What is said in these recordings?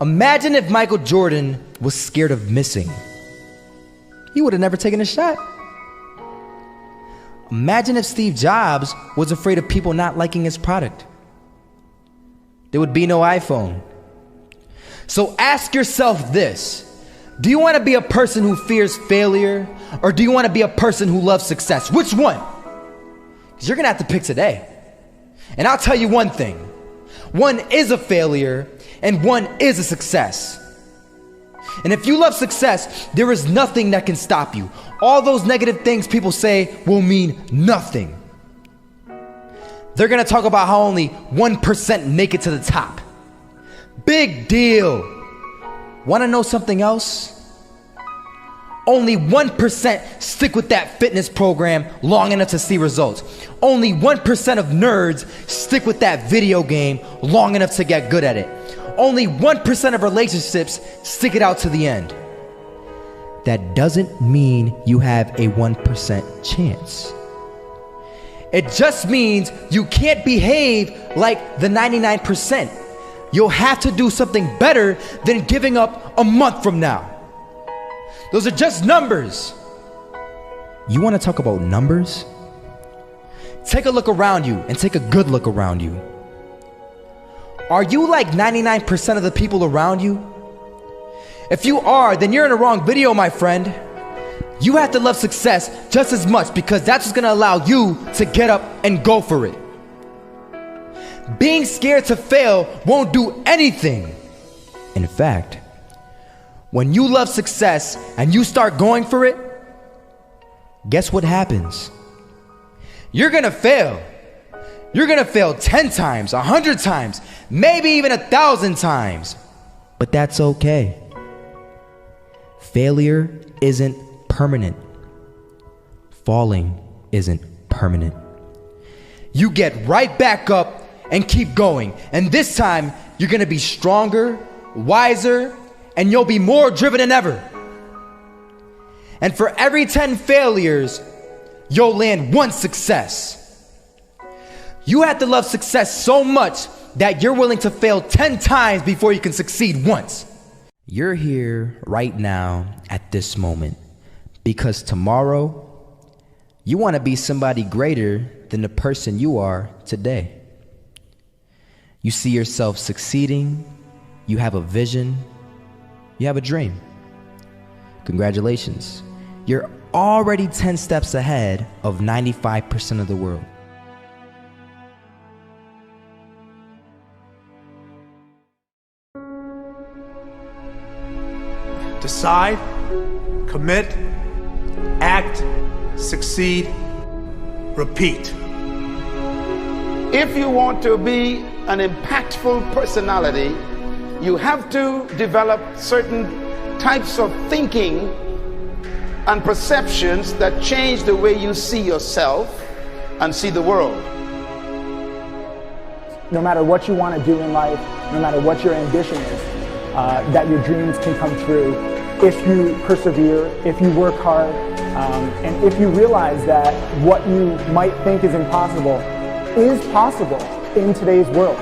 Imagine if Michael Jordan was scared of missing. He would have never taken a shot. Imagine if Steve Jobs was afraid of people not liking his product. There would be no iPhone. So ask yourself this: do you want to be a person who fears failure, or do you want to be a person who loves success? Which one? Because you're going to have to pick today. And I'll tell you one thing: one is a failure and one is a success. And if you love success, there is nothing that can stop you. All those negative things people say will mean nothing. They're going to talk about how only 1% make it to the top. Big deal. Want to know something else? Only 1% stick with that fitness program long enough to see results. Only 1% of nerds stick with that video game long enough to get good at it. Only 1% of relationships stick it out to the end. That doesn't mean you have a 1% chance. It just means you can't behave like the 99%. You'll have to do something better than giving up a month from now. Those are just numbers. You want to talk about numbers? Take a look around you and take a good look around you. Are you like 99% of the people around you? If you are, then you're in the wrong video, my friend. You have to love success just as much, because that's what's going to allow you to get up and go for it. Being scared to fail won't do anything. In fact, when you love success and you start going for it, guess what happens? You're going to fail. You're going to fail 10 times, 100 times, maybe even 1,000 times. But that's okay. Failure isn't permanent. Falling isn't permanent. You get right back up and keep going. And this time, you're going to be stronger, wiser, and you'll be more driven than ever. And for every 10 failures, you'll land one success. You have to love success so much that you're willing to fail 10 times before you can succeed once. You're here right now at this moment because tomorrow you want to be somebody greater than the person you are today. You see yourself succeeding, you have a vision, you have a dream. Congratulations. You're already 10 steps ahead of 95% of the world. Decide, commit, act, succeed, repeat. If you want to be an impactful personality, you have to develop certain types of thinking and perceptions that change the way you see yourself and see the world. No matter what you want to do in life, no matter what your ambition is, that your dreams can come true if you persevere, if you work hard, and if you realize that what you might think is impossible is possible in today's world.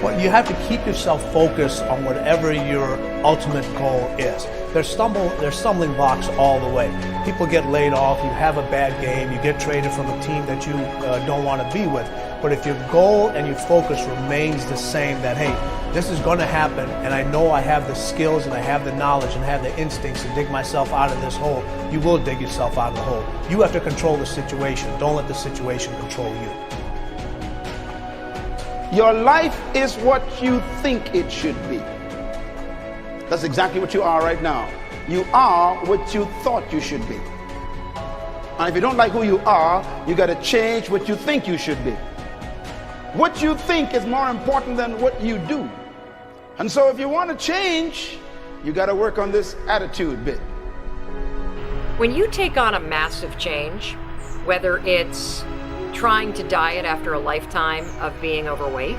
Well, you have to keep yourself focused on whatever your ultimate goal is. There's stumbling blocks all the way. People get laid off, you have a bad game, you get traded from a team that you don't want to be with. But if your goal and your focus remains the same, that hey, this is going to happen, and I know I have the skills and I have the knowledge and I have the instincts to dig myself out of this hole, you will dig yourself out of the hole. You have to control the situation. Don't let the situation control you. Your life is what you think it should be. That's exactly what you are right now. You are what you thought you should be. And if you don't like who you are, you got to change what you think you should be. What you think is more important than what you do. And so if you want to change, you got to work on this attitude bit. When you take on a massive change, whether it's trying to diet after a lifetime of being overweight,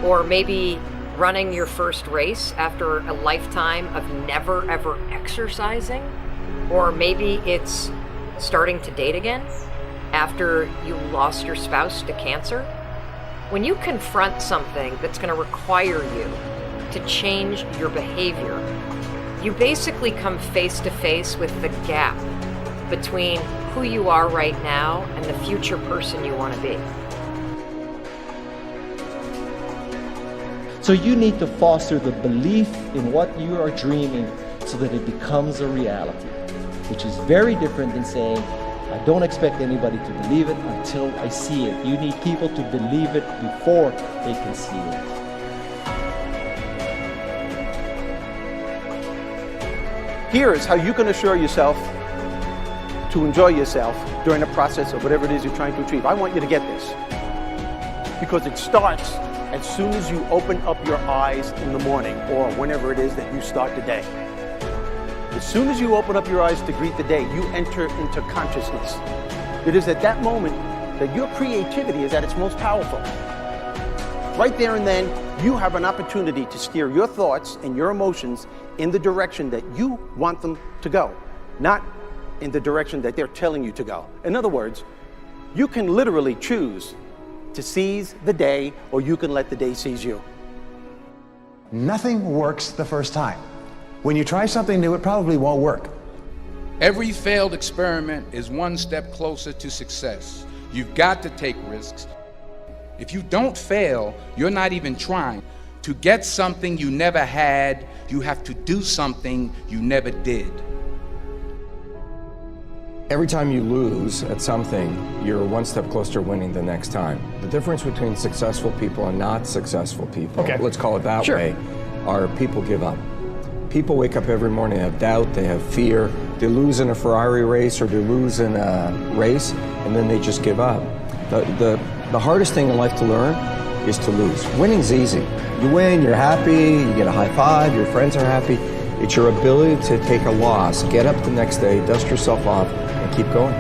or maybe running your first race after a lifetime of never ever exercising, or maybe it's starting to date again after you lost your spouse to cancer. When you confront something that's going to require you to change your behavior, you basically come face to face with the gap between who you are right now and the future person you want to be. So you need to foster the belief in what you are dreaming so that it becomes a reality, which is very different than saying, I don't expect anybody to believe it until I see it. You need people to believe it before they can see it. Here is how you can assure yourself to enjoy yourself during the process of whatever it is you're trying to achieve. I want you to get this, because it starts as soon as you open up your eyes in the morning or whenever it is that you start the day. As soon as you open up your eyes to greet the day, you enter into consciousness. It is at that moment that your creativity is at its most powerful. Right there and then, you have an opportunity to steer your thoughts and your emotions in the direction that you want them to go, not in the direction that they're telling you to go. In other words, you can literally choose to seize the day, or you can let the day seize you. Nothing works the first time. When you try something new, it probably won't work. Every failed experiment is one step closer to success. You've got to take risks. If you don't fail, you're not even trying. To get something you never had, you have to do something you never did. Every time you lose at something, you're one step closer to winning the next time. The difference between successful people and not successful people, let's call it that way, are people give up. People wake up every morning, they have doubt, they have fear, they lose in a Ferrari race or they lose in a race, and then they just give up. The hardest thing in life to learn is to lose. Winning's easy. You win, you're happy, you get a high five, your friends are happy. It's your ability to take a loss, get up the next day, dust yourself off, and keep going.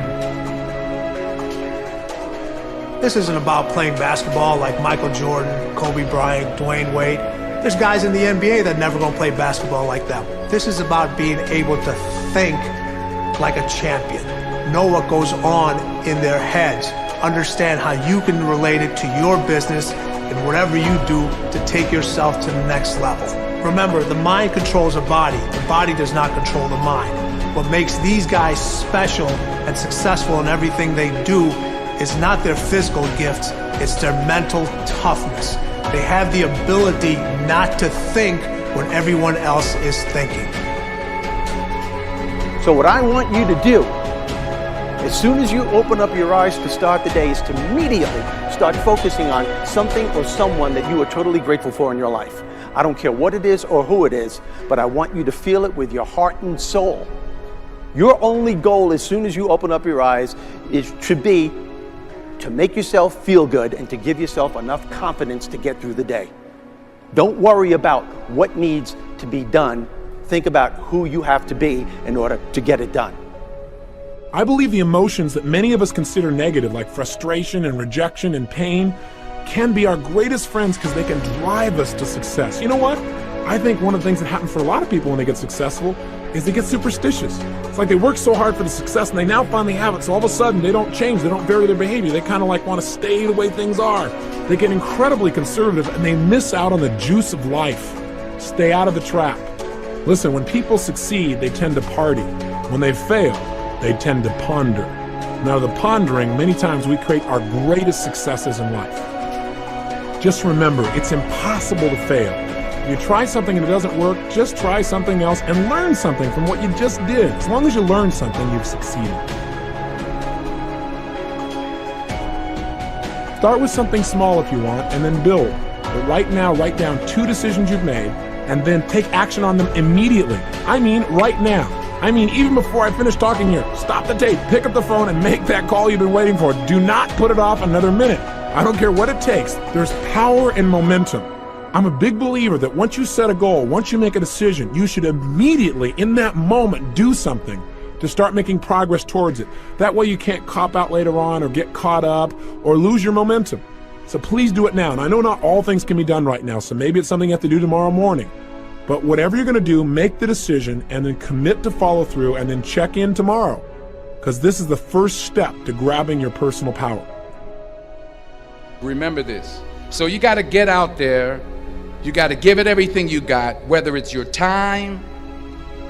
This isn't about playing basketball like Michael Jordan, Kobe Bryant, Dwayne Wade. There's guys in the NBA that never gonna play basketball like them. This is about being able to think like a champion, know what goes on in their heads, understand how you can relate it to your business and whatever you do to take yourself to the next level. Remember, the mind controls the body does not control the mind. What makes these guys special and successful in everything they do is not their physical gifts, it's their mental toughness. They have the ability not to think when everyone else is thinking. So what I want you to do, as soon as you open up your eyes to start the day, is to immediately start focusing on something or someone that you are totally grateful for in your life. I don't care what it is or who it is, but I want you to feel it with your heart and soul. Your only goal as soon as you open up your eyes should be to make yourself feel good and to give yourself enough confidence to get through the day. Don't worry about what needs to be done. Think about who you have to be in order to get it done. I believe the emotions that many of us consider negative, like frustration and rejection and pain, can be our greatest friends because they can drive us to success. You know what? I think one of the things that happens for a lot of people when they get successful is they get superstitious. It's like they work so hard for the success and they now finally have it, so all of a sudden they don't change, they don't vary their behavior, they kind of like want to stay the way things are. They get incredibly conservative and they miss out on the juice of life. Stay out of the trap. Listen, when people succeed, they tend to party. When they fail, they tend to ponder. Now, the pondering, many times we create our greatest successes in life. Just remember, it's impossible to fail. If you try something and it doesn't work, just try something else and learn something from what you just did. As long as you learn something, you've succeeded. Start with something small if you want, and then build. But right now, write down 2 decisions you've made, and then take action on them immediately. I mean, right now. I mean, even before I finish talking here, stop the tape, pick up the phone, and make that call you've been waiting for. Do not put it off another minute. I don't care what it takes. There's power in momentum. I'm a big believer that once you set a goal, once you make a decision, you should immediately, in that moment, do something to start making progress towards it. That way you can't cop out later on or get caught up or lose your momentum. So please do it now. And I know not all things can be done right now, so maybe it's something you have to do tomorrow morning. But whatever you're going to do, make the decision and then commit to follow through and then check in tomorrow. Because this is the first step to grabbing your personal power. Remember this. So you got to get out there. You got to give it everything you got, whether it's your time,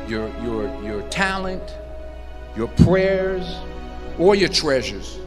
your talent, your prayers, or your treasures.